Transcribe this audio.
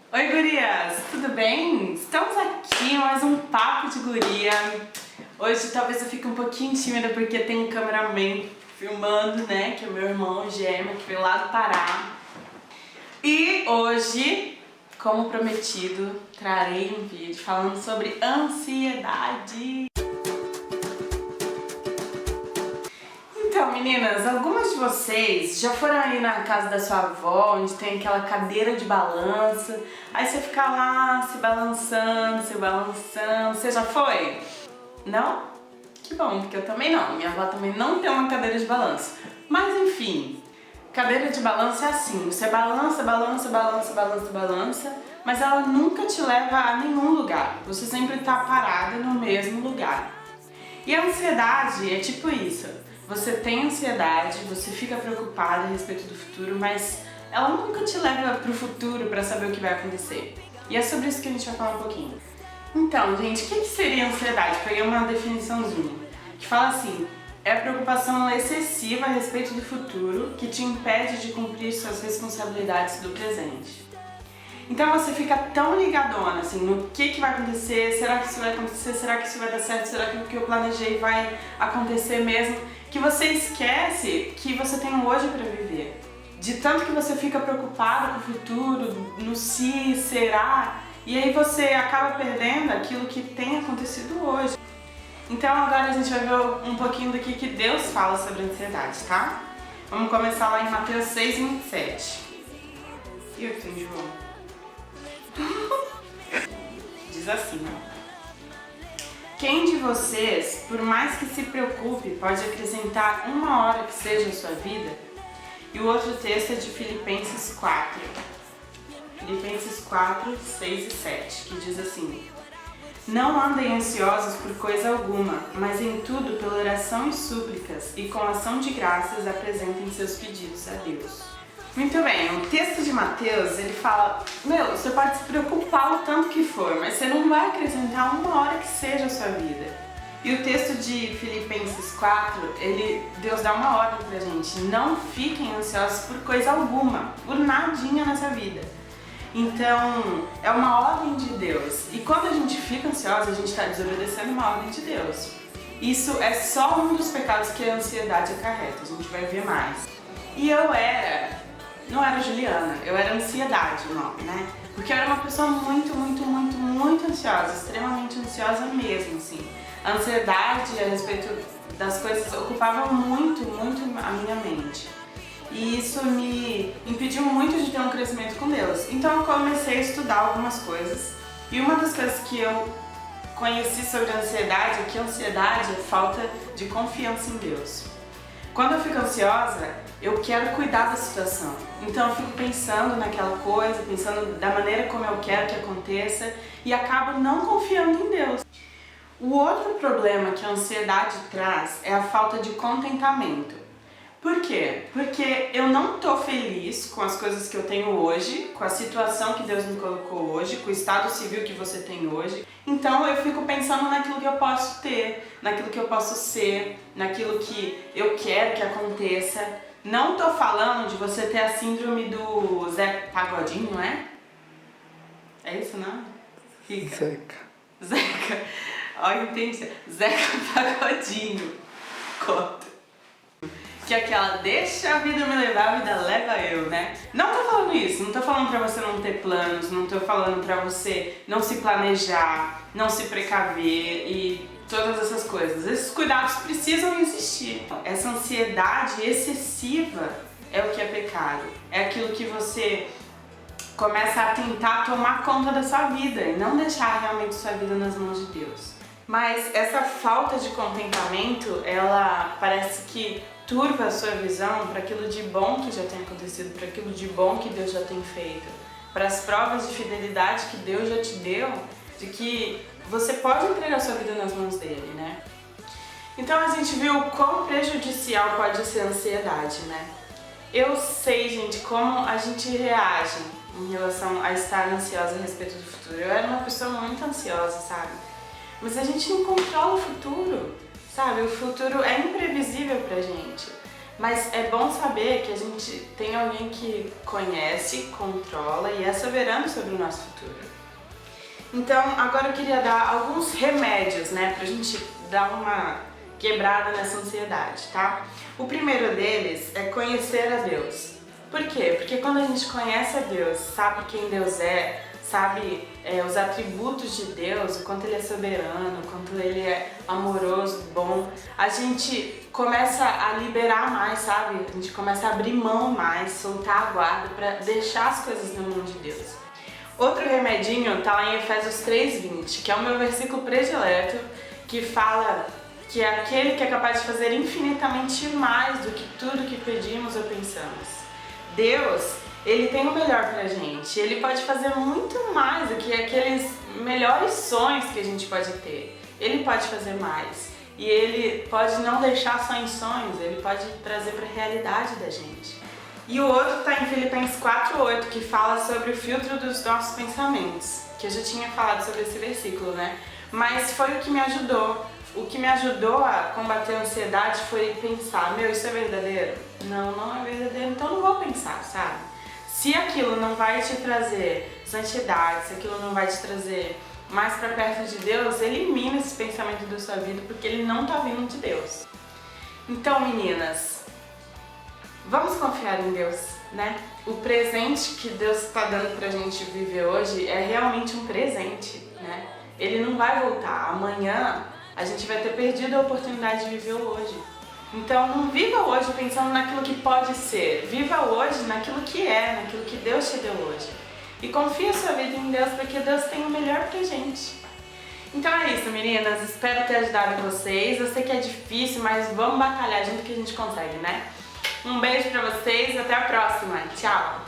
Oi, gurias! Tudo bem? Estamos aqui em mais um Papo de Guria. Hoje talvez eu fique um pouquinho tímida porque tem um cameraman filmando, né? Que é meu irmão gêmeo que veio lá do Pará. E hoje, como prometido, trarei um vídeo falando sobre ansiedade. Então, meninas, algumas de vocês já foram aí na casa da sua avó, onde tem aquela cadeira de balanço, aí você fica lá se balançando, você já foi? Não? Que bom, porque eu também não, minha avó também não tem uma cadeira de balanço. Mas enfim, cadeira de balanço é assim, você balança, mas ela nunca te leva a nenhum lugar, você sempre tá parada no mesmo lugar. E a ansiedade é tipo isso. Você tem ansiedade, você fica preocupada a respeito do futuro, mas ela nunca te leva pro futuro para saber o que vai acontecer. E é sobre isso que a gente vai falar um pouquinho. Então, gente, o que seria ansiedade? Peguei uma definiçãozinha que fala assim: é a preocupação excessiva a respeito do futuro que te impede de cumprir suas responsabilidades do presente. Então você fica tão ligadona assim no que vai acontecer, será que isso vai acontecer, será que isso vai dar certo, será que o que eu planejei vai acontecer mesmo, que você esquece que você tem um hoje para viver. De tanto que você fica preocupado com o futuro, no se, será, e aí você acaba perdendo aquilo que tem acontecido hoje. Então agora a gente vai ver um pouquinho do que Deus fala sobre a ansiedade, tá? Vamos começar lá em Mateus 6:27. E eu tenho João. Diz assim, ó: quem de vocês, por mais que se preocupe, pode acrescentar uma hora que seja a sua vida? E o outro texto é de Filipenses 4. Filipenses 4, 6 e 7, que diz assim: não andem ansiosos por coisa alguma, mas em tudo, pela oração e súplicas, e com ação de graças, apresentem seus pedidos a Deus. Muito bem, o texto de Mateus, ele fala, você pode se preocupar o tanto que for, mas você não vai acrescentar uma hora que seja a sua vida. E o texto de Filipenses 4, Deus dá uma ordem pra gente: não fiquem ansiosos por coisa alguma, por nadinha nessa vida. Então, é uma ordem de Deus. E quando a gente fica ansiosa, a gente está desobedecendo uma ordem de Deus. Isso é só um dos pecados que a ansiedade acarreta, a gente vai ver mais. E não era Juliana, eu era ansiedade o nome, né? Porque eu era uma pessoa muito ansiosa, extremamente ansiosa mesmo, assim. A ansiedade a respeito das coisas ocupava muito a minha mente. E isso me impediu muito de ter um crescimento com Deus. Então eu comecei a estudar algumas coisas. E uma das coisas que eu conheci sobre a ansiedade é que a ansiedade é falta de confiança em Deus. Quando eu fico ansiosa, eu quero cuidar da situação. Então eu fico pensando naquela coisa, pensando da maneira como eu quero que aconteça e acabo não confiando em Deus. O outro problema que a ansiedade traz é a falta de contentamento. Por quê? Porque eu não tô feliz com as coisas que eu tenho hoje, com a situação que Deus me colocou hoje, com o estado civil que você tem hoje. Então eu fico pensando naquilo que eu posso ter, naquilo que eu posso ser, naquilo que eu quero que aconteça. Não tô falando de você ter a síndrome do Zé Pagodinho, não é? É isso, não? Rica. Zeca. Olha, entendi. Zeca Pagodinho. Conta. Que é aquela deixa a vida me levar, a vida leva eu, né? Não tô falando isso, não tô falando pra você não ter planos, não tô falando pra você não se planejar, não se precaver e todas essas coisas. Esses cuidados precisam existir. Essa ansiedade excessiva é o que é pecado. É aquilo que você começa a tentar tomar conta da sua vida e não deixar realmente sua vida nas mãos de Deus. Mas essa falta de contentamento, ela parece que turva a sua visão para aquilo de bom que já tem acontecido, para aquilo de bom que Deus já tem feito, para as provas de fidelidade que Deus já te deu, de que você pode entregar a sua vida nas mãos dele, né? Então a gente viu quão prejudicial pode ser a ansiedade, né? Eu sei, gente, como a gente reage em relação a estar ansiosa a respeito do futuro. Eu era uma pessoa muito ansiosa, sabe? Mas a gente não controla o futuro, sabe? O futuro é imprevisível pra gente. Mas é bom saber que a gente tem alguém que conhece, controla e é soberano sobre o nosso futuro. Então, agora eu queria dar alguns remédios, né, pra gente dar uma quebrada nessa ansiedade, tá? O primeiro deles é conhecer a Deus. Por quê? Porque quando a gente conhece a Deus, sabe quem Deus é, sabe os atributos de Deus, o quanto Ele é soberano, o quanto Ele é amoroso, bom, a gente começa a liberar mais, sabe? A gente começa a abrir mão mais, soltar a guarda para deixar as coisas na mão de Deus. Outro remedinho tá lá em Efésios 3:20, que é o meu versículo predileto, que fala que é aquele que é capaz de fazer infinitamente mais do que tudo que pedimos ou pensamos. Deus, Ele tem o melhor pra gente, Ele pode fazer muito mais do que aqueles melhores sonhos que a gente pode ter. Ele pode fazer mais e Ele pode não deixar só em sonhos, Ele pode trazer pra realidade da gente. E o outro tá em Filipenses 4:8, que fala sobre o filtro dos nossos pensamentos, que eu já tinha falado sobre esse versículo, né? Mas foi o que me ajudou. O que me ajudou a combater a ansiedade foi pensar, isso é verdadeiro? Não, não é verdadeiro, então não vou pensar, sabe? Se aquilo não vai te trazer santidade, se aquilo não vai te trazer mais pra perto de Deus, elimina esse pensamento da sua vida, porque ele não tá vindo de Deus. Então, meninas, vamos confiar em Deus, né? O presente que Deus está dando pra gente viver hoje é realmente um presente, né? Ele não vai voltar. Amanhã a gente vai ter perdido a oportunidade de viver o hoje. Então não viva hoje pensando naquilo que pode ser. Viva hoje naquilo que é, naquilo que Deus te deu hoje. E confia sua vida em Deus, porque Deus tem o melhor pra gente. Então é isso, meninas. Espero ter ajudado vocês. Eu sei que é difícil, mas vamos batalhar junto que a gente consegue, né? Um beijo pra vocês e até a próxima. Tchau!